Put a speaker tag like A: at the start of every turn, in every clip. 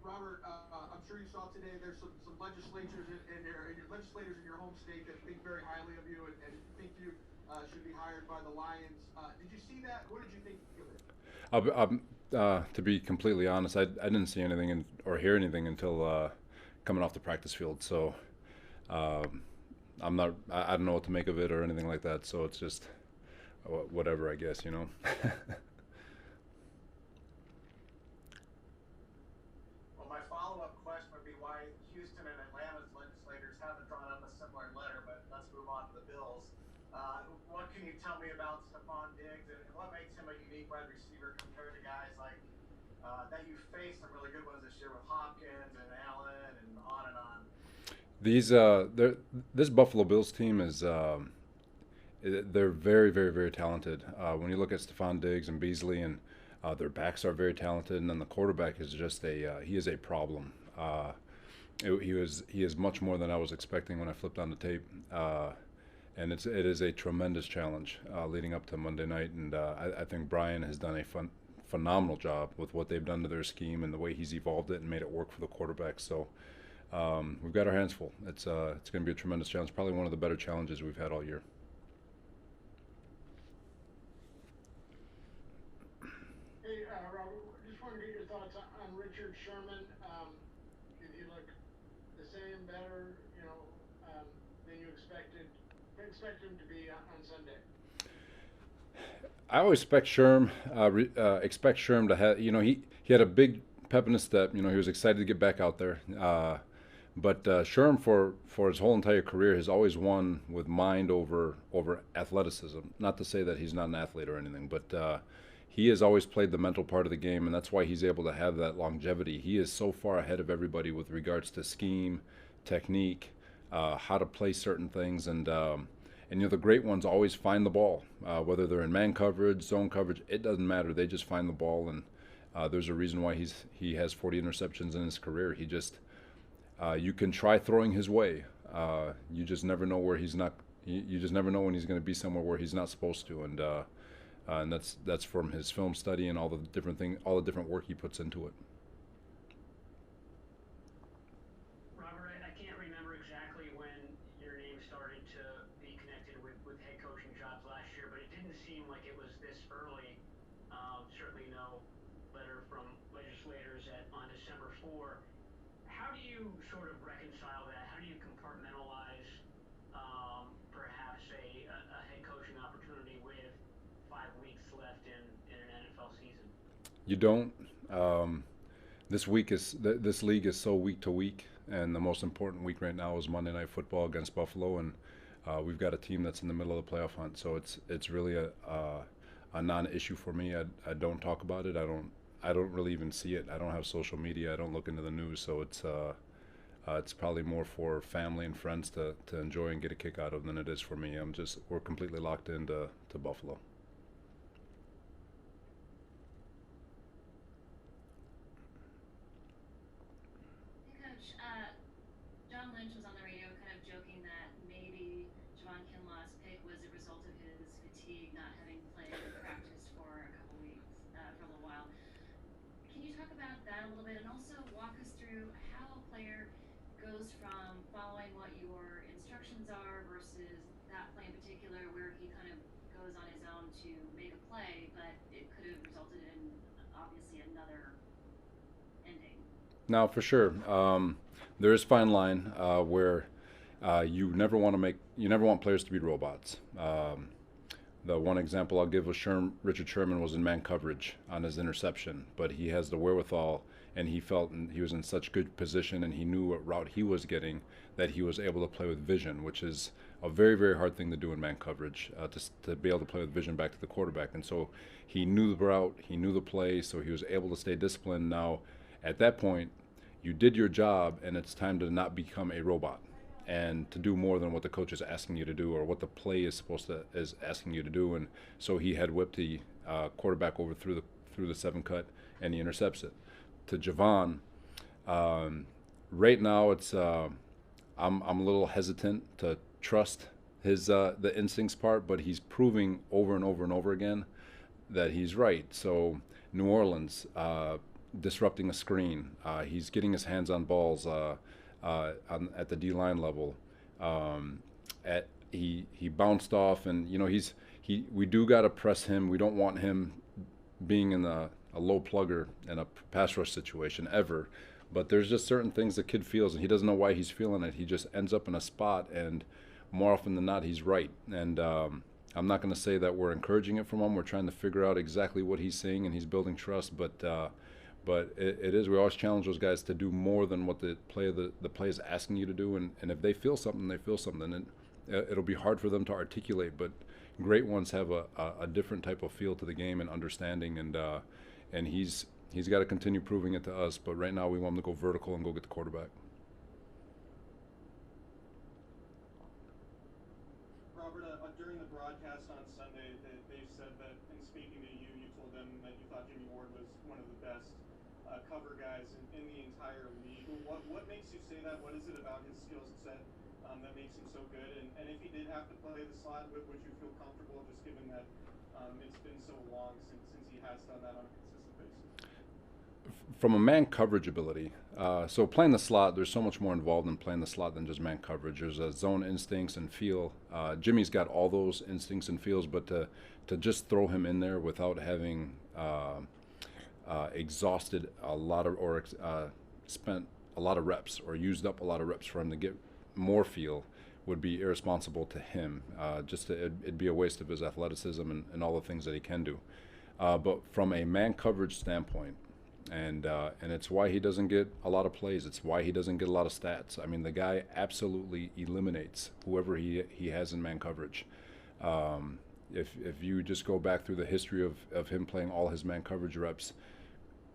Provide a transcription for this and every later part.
A: Robert, I'm sure you saw today. There's some legislatures in your legislators in your home state that think very highly of you and think you should be hired by the Lions. Did you see that? What did you think of it?
B: To be completely honest, I didn't see anything or hear anything until coming off the practice field. So um, I don't know what to make of it or anything like that. So it's just whatever, I guess, you know.
C: Well, my follow-up question would be why Houston and Atlanta's legislators haven't drawn up a similar letter, but let's move on to the Bills. What can you tell me about Stephon Diggs and what makes him a unique wide receiver compared to guys like that you faced some really good ones this year with Hopkins and Allen and on and on?
B: This Buffalo Bills team is they're very, very, very talented. When you look at Stephon Diggs and Beasley, and their backs are very talented, and then the quarterback is just he is a problem. He is much more than I was expecting when I flipped on the tape, and it is a tremendous challenge leading up to Monday night, and I think Brian has done a phenomenal job with what they've done to their scheme and the way he's evolved it and made it work for the quarterback. So we've got our hands full. It's going to be a tremendous challenge, probably one of the better challenges we've had all year.
A: Hey, Robert, just want to get your thoughts on Richard Sherman. Did he look the same, better, than you expect him to be on Sunday?
B: I always expect Sherm to have, he had a big pep in his step. He was excited to get back out there. But Sherm, for his whole entire career, has always won with mind over athleticism. Not to say that he's not an athlete or anything, but he has always played the mental part of the game, and that's why he's able to have that longevity. He is so far ahead of everybody with regards to scheme, technique, how to play certain things, and the great ones always find the ball, whether they're in man coverage, zone coverage. It doesn't matter. They just find the ball, and there's a reason why he has 40 interceptions in his career. He just you can try throwing his way. You just never know where he's not. You just never know when he's going to be somewhere where he's not supposed to, and that's from his film study and all the different work he puts into it.
D: Robert, I can't remember exactly when your name started to be connected with head coaching jobs last year, but it didn't seem like it was this early. Certainly no letter from legislators on December 4. How do you sort of reconcile that? How do you compartmentalize perhaps a head coaching opportunity with 5 weeks left in an NFL season?
B: You don't. Um, this league is so week to week, and the most important week right now is Monday Night Football against Buffalo, and we've got a team that's in the middle of the playoff hunt. So it's really a non-issue for me. I don't talk about it. I don't really even see it. I don't have social media. I don't look into the news. So it's probably more for family and friends to enjoy and get a kick out of than it is for me. We're completely locked into to Buffalo.
E: Hey, Coach. John Lynch was on the radio kind of joking that maybe Javon Kinlaw's pick was a result of his fatigue, not having played and practiced for a couple weeks, for a little while. Can you talk about that a little bit and also walk us through how a player goes from following what your instructions are versus that play in particular where he kind of goes on his own to make a play, but it could have resulted in obviously another ending?
B: Now, for sure, there is fine line where you never want players to be robots. The one example I'll give was Richard Sherman was in man coverage on his interception, but he has the wherewithal, and he felt he was in such good position, and he knew what route he was getting, that he was able to play with vision, which is a very, very hard thing to do in man coverage, to be able to play with vision back to the quarterback. And so he knew the route, he knew the play, so he was able to stay disciplined. Now, at that point, you did your job, and it's time to not become a robot and to do more than what the coach is asking you to do or what the play is asking you to do. And so he had whipped the quarterback over through the seven cut, and he intercepts it. To Javon, right now I'm a little hesitant to trust his the instincts part, but he's proving over and over and over again that he's right. So New Orleans, disrupting a screen. He's getting his hands on balls at the D-line level. He bounced off, and we do got to press him. We don't want him being in a low plugger in a pass rush situation ever. But there's just certain things the kid feels, and he doesn't know why he's feeling it. He just ends up in a spot, and more often than not, he's right. And I'm not going to say that we're encouraging it from him. We're trying to figure out exactly what he's saying, and he's building trust. But it is. We always challenge those guys to do more than what the play is asking you to do. And if they feel something, they feel something. And it'll be hard for them to articulate. But great ones have a different type of feel to the game and understanding. And he's got to continue proving it to us. But right now, we want him to go vertical and go get the quarterback.
F: During the broadcast on Sunday, they said that in speaking to you, you told them that you thought Jimmie Ward was one of the best cover guys in the entire league. What makes you say that? What is it about his skill set that makes him so good? And if he did have to play the slot, would you feel comfortable, just given that it's been so long since he has done that on a consistent basis?
B: From a man coverage ability, so playing the slot, there's so much more involved in playing the slot than just man coverage. There's a zone instincts and feel. Jimmie's got all those instincts and feels, but to just throw him in there without having exhausted a lot of or spent a lot of reps or used up a lot of reps for him to get more feel would be irresponsible to him. It'd be a waste of his athleticism and all the things that he can do. But from a man coverage standpoint, and it's why he doesn't get a lot of plays. It's why he doesn't get a lot of stats. I mean, the guy absolutely eliminates whoever he has in man coverage. If you just go back through the history of him playing all his man coverage reps,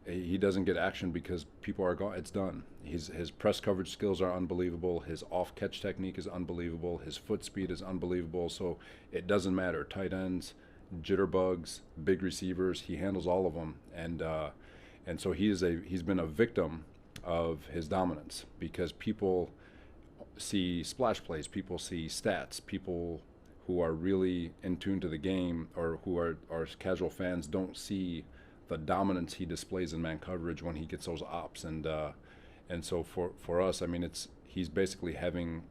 B: he doesn't get action because people are gone. It's done. His press coverage skills are unbelievable. His off catch technique is unbelievable. His foot speed is unbelievable. So it doesn't matter. Tight ends, jitterbugs, big receivers. He handles all of them. And so he's been a victim of his dominance because people see splash plays, people see stats, people who are really in tune to the game or who are casual fans don't see the dominance he displays in man coverage when he gets those ops. And so for us, I mean, he's basically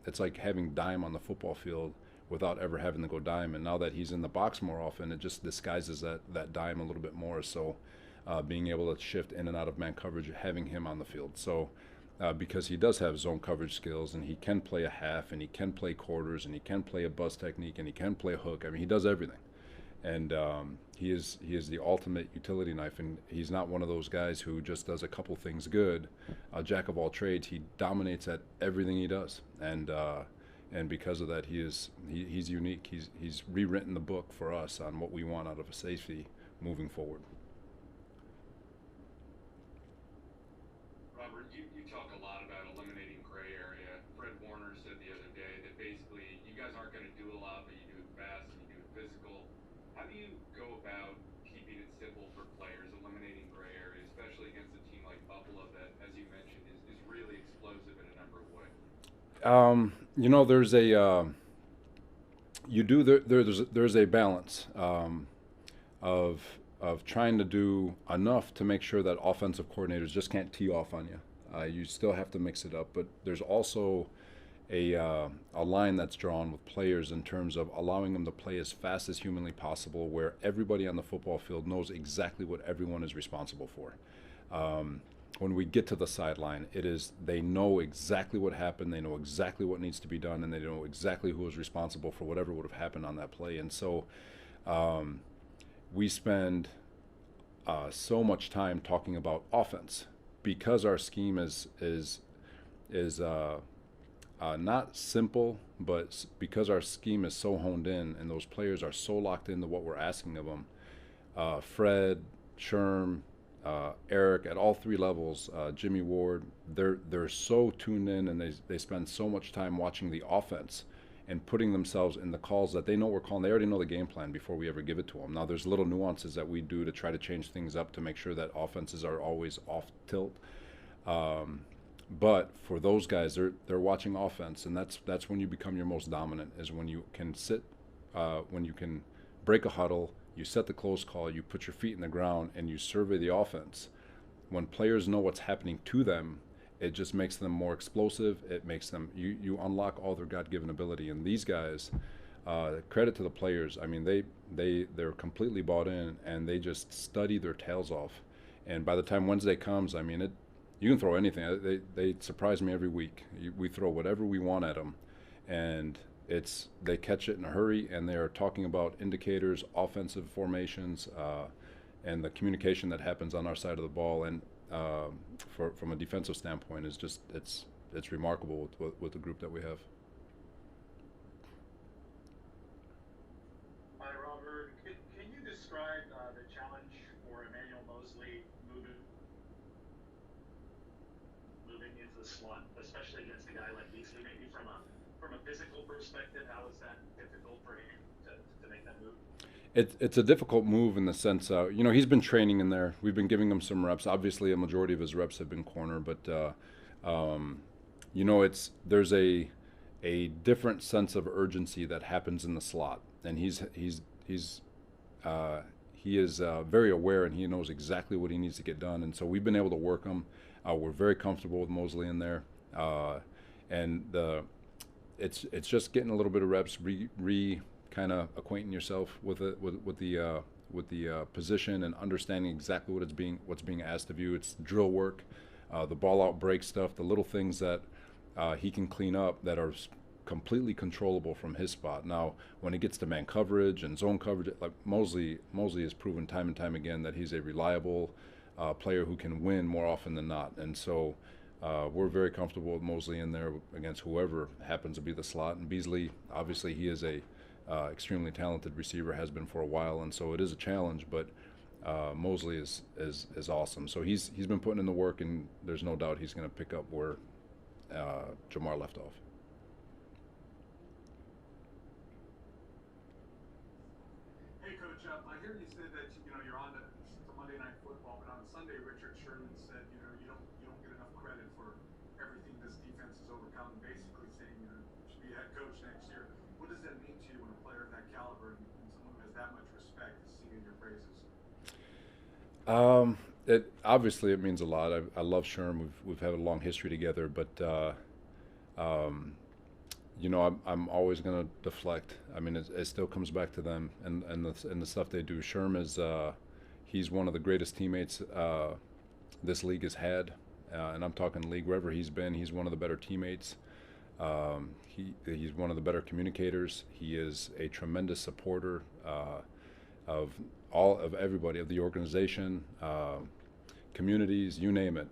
B: it's like having dime on the football field without ever having to go dime. And now that he's in the box more often, it just disguises that dime a little bit more. So being able to shift in and out of man coverage, having him on the field. So because he does have zone coverage skills, and he can play a half, and he can play quarters, and he can play a buzz technique, and he can play a hook. I mean, he does everything. And he is the ultimate utility knife, and he's not one of those guys who just does a couple things good, a jack of all trades. He dominates at everything he does, and because of that, he's unique. He's rewritten the book for us on what we want out of a safety moving forward.
G: Robert, you talk a lot about eliminating gray area. Fred Warner said the other day that basically you guys aren't going to do a lot, but you do it fast and you do it physical. How do you go about keeping it simple for players, eliminating gray area, especially against a team like Buffalo that, as you mentioned, is really explosive in a number of ways?
B: There's there's a balance of trying to do enough to make sure that offensive coordinators just can't tee off on you. You still have to mix it up, but there's also a line that's drawn with players in terms of allowing them to play as fast as humanly possible, where everybody on the football field knows exactly what everyone is responsible for. When we get to the sideline, they know exactly what happened, they know exactly what needs to be done, and they know exactly who is responsible for whatever would have happened on that play. And so we spend so much time talking about offense because our scheme is not simple, but because our scheme is so honed in and those players are so locked into what we're asking of them. Fred, Sherm, Eric, at all three levels, Jimmie Ward, they're so tuned in, and they spend so much time watching the offense and putting themselves in the calls that they know we're calling. They already know the game plan before we ever give it to them. Now, there's little nuances that we do to try to change things up to make sure that offenses are always off tilt. But for those guys, they're watching offense, and that's when you become your most dominant, is when you can when you can break a huddle, you set the close call, you put your feet in the ground, and you survey the offense. when players know what's happening to them, it just makes them more explosive. It makes them, you unlock all their God-given ability. And these guys, credit to the players. I mean, they're completely bought in, and they just study their tails off. And by the time Wednesday comes, I mean, you can throw anything. They surprise me every week. We throw whatever we want at them, and they catch it in a hurry, and they are talking about indicators, offensive formations, and the communication that happens on our side of the ball. And from a defensive standpoint, is just it's remarkable with the group that we have.
H: Hi, Robert. Can you describe the challenge for Emmanuel Mosley moving into the slot, especially against a guy like Beasley? Maybe from a physical perspective, how is that difficult for him to make that move?
B: It's a difficult move in the sense, he's been training in there. We've been giving him some reps. Obviously, a majority of his reps have been corner, but there's a different sense of urgency that happens in the slot, and he is very aware, and he knows exactly what he needs to get done. And so we've been able to work him. We're very comfortable with Mosley in there, and it's just getting a little bit of reps, kind of acquainting yourself with the position and understanding exactly what's being asked of you. It's drill work, the ball out break stuff, the little things that he can clean up that are completely controllable from his spot. Now, when it gets to man coverage and zone coverage, like Mosley has proven time and time again that he's a reliable player who can win more often than not. And so we're very comfortable with Mosley in there against whoever happens to be the slot. And Beasley, obviously, he is a extremely talented receiver, has been for a while, and so it is a challenge. But Mosley is awesome. So he's been putting in the work, and there's no doubt he's going to pick up where Jamar left off.
F: Hey, Coach, I hear you said that you're on to Monday Night Football, but on Sunday, Richard Sherman said you don't get enough credit for everything this defense has overcome. Basically saying you should be a head coach next year. What does that mean to you when a player of that caliber and someone who has that much respect is singing your praises?
B: Obviously it means a lot. I love Sherm. We've had a long history together, but I'm always going to deflect. I mean, it still comes back to them and the stuff they do. Sherm is he's one of the greatest teammates this league has had, and I'm talking league wherever he's been. He's one of the better teammates. He's one of the better communicators. He is a tremendous supporter of everybody, of the organization, communities, you name it.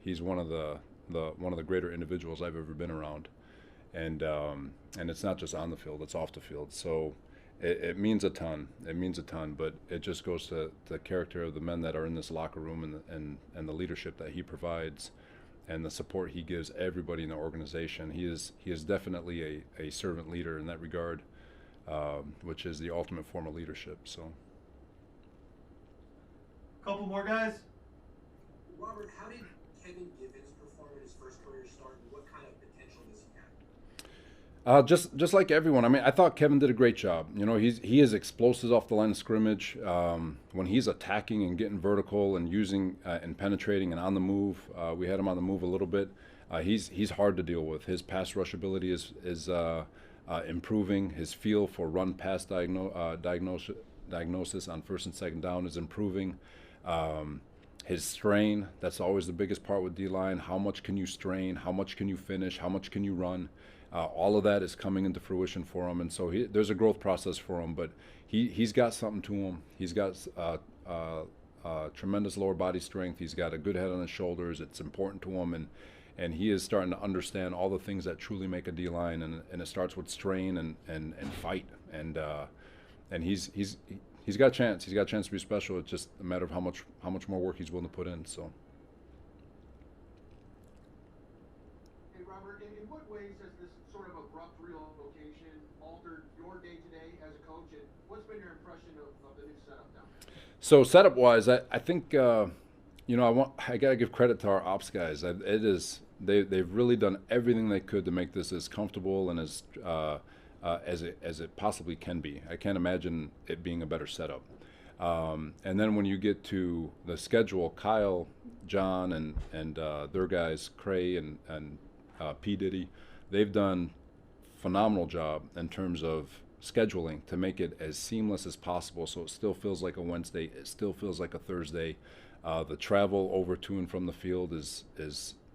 B: He's one of the greater individuals I've ever been around, and it's not just on the field; it's off the field. So it means a ton. It means a ton, but it just goes to the character of the men that are in this locker room and the leadership that he provides, and the support he gives everybody in the organization. He is definitely a servant leader in that regard, which is the ultimate form of leadership. So.
F: Couple more guys.
I: Robert, how did Kevin Givens perform in his first career start, and what kind of potential does he have?
B: Just like everyone. I mean, I thought Kevin did a great job. He is explosive off the line of scrimmage. When he's attacking and getting vertical and using and penetrating and on the move, we had him on the move a little bit. He's hard to deal with. His pass rush ability is improving. His feel for run-pass diagnosis on first and second down is improving. His strain, that's always the biggest part with D-line. How much can you strain? How much can you finish? How much can you run? All of that is coming into fruition for him, and so there's a growth process for him, but he's got something to him. He's got tremendous lower body strength. He's got a good head on his shoulders. It's important to him, and he is starting to understand all the things that truly make a D-line, and it starts with strain and fight, and he's got a chance. He's got a chance to be special. It's just a matter of how much more work he's willing to put in. So.
J: Hey, Robert, in what ways has this sort of abrupt relocation altered your day-to-day as a coach, and what's been your impression of the new setup down there?
B: So setup-wise, I think I gotta give credit to our ops guys. They've really done everything they could to make this as comfortable and as it possibly can be. I can't imagine it being a better setup. And then when you get to the schedule, Kyle, John, and their guys, Cray and P. Diddy, they've done phenomenal job in terms of scheduling to make it as seamless as possible, so it still feels like a Wednesday, it still feels like a Thursday. The travel over to and from the field is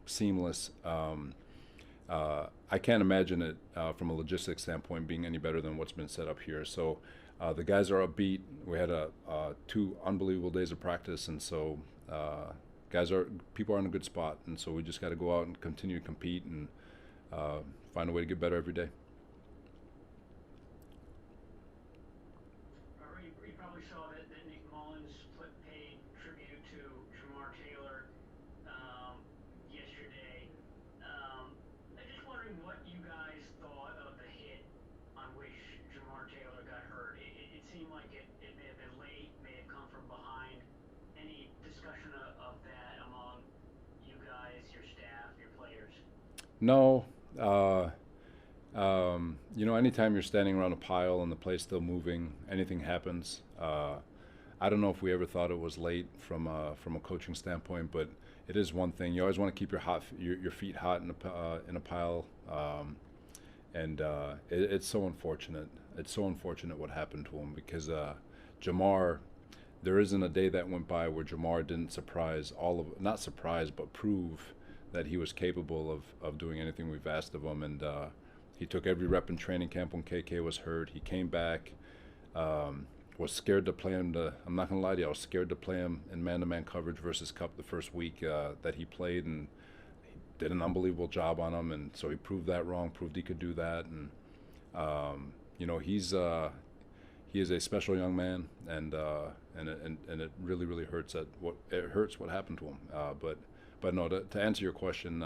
B: seamless. I can't imagine it from a logistics standpoint being any better than what's been set up here. So the guys are upbeat. We had 2 unbelievable days of practice, and so people are in a good spot, and so we just got to go out and continue to compete and find a way to get better every day.
D: You probably saw that Nick Mullins paid tribute to Jamar Taylor yesterday. I'm just wondering what you guys thought of the hit on which Jamar Taylor got hurt. It seemed like it may have been late, may have come from behind. Any discussion of that among you guys, your staff, your players?
B: No. Anytime you're standing around a pile and the play's still moving, anything happens. I don't know if we ever thought it was late from a coaching standpoint, but it is one thing. You always want to keep your feet hot in a pile, and it's so unfortunate. It's so unfortunate what happened to him because Jamar. There isn't a day that went by where Jamar didn't not surprise, but prove that he was capable of doing anything we've asked of him. And he took every rep in training camp when KK was hurt. He came back, was scared to play him. I'm not going to lie to you, I was scared to play him in man-to-man coverage versus Cup the first week that he played, and he did an unbelievable job on him. And so he proved that wrong, proved he could do that. And, he is a special young man, and it really, really hurts what happened to him. But no, to answer your question,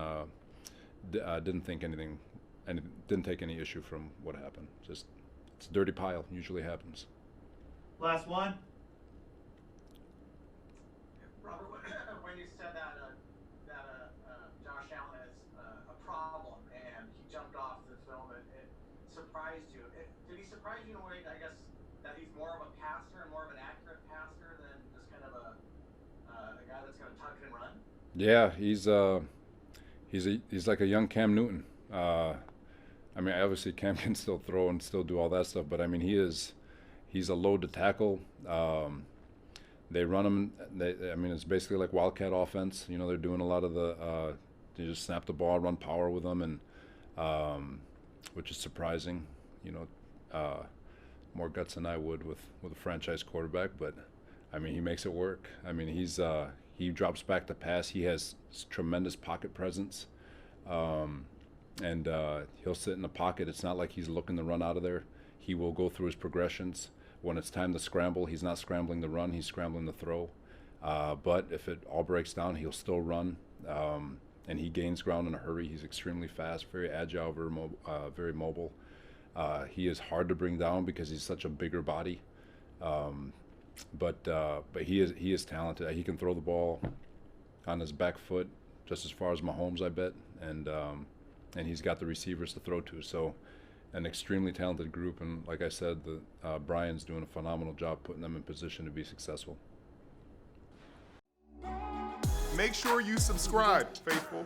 B: didn't think anything, and didn't take any issue from what happened. Just it's a dirty pile. Usually happens.
C: Last one. Robert, when you said that Josh Allen is a problem and he jumped off the film, it surprised you. Did he surprise you in a way, I guess, that he's more of a passer and more of an accurate passer than just kind of a guy that's going to tuck it and run?
B: Yeah, he's like a young Cam Newton. Obviously Cam can still throw and still do all that stuff, but he's a load to tackle. They run him. It's basically like Wildcat offense. They're doing a lot of they just snap the ball, run power with them, and which is surprising. More guts than I would with a franchise quarterback, but he makes it work. He drops back to pass. He has tremendous pocket presence, and he'll sit in the pocket. It's not like he's looking to run out of there. He will go through his progressions. When it's time to scramble, he's not scrambling to run. He's scrambling to throw. But if it all breaks down, he'll still run, and he gains ground in a hurry. He's extremely fast, very agile, very mobile. He is hard to bring down because he's such a bigger body. But he is talented. He can throw the ball on his back foot just as far as Mahomes, I bet, and he's got the receivers to throw to. So, an extremely talented group, and like I said, Brian's doing a phenomenal job putting them in position to be successful.
K: Make sure you subscribe, faithful.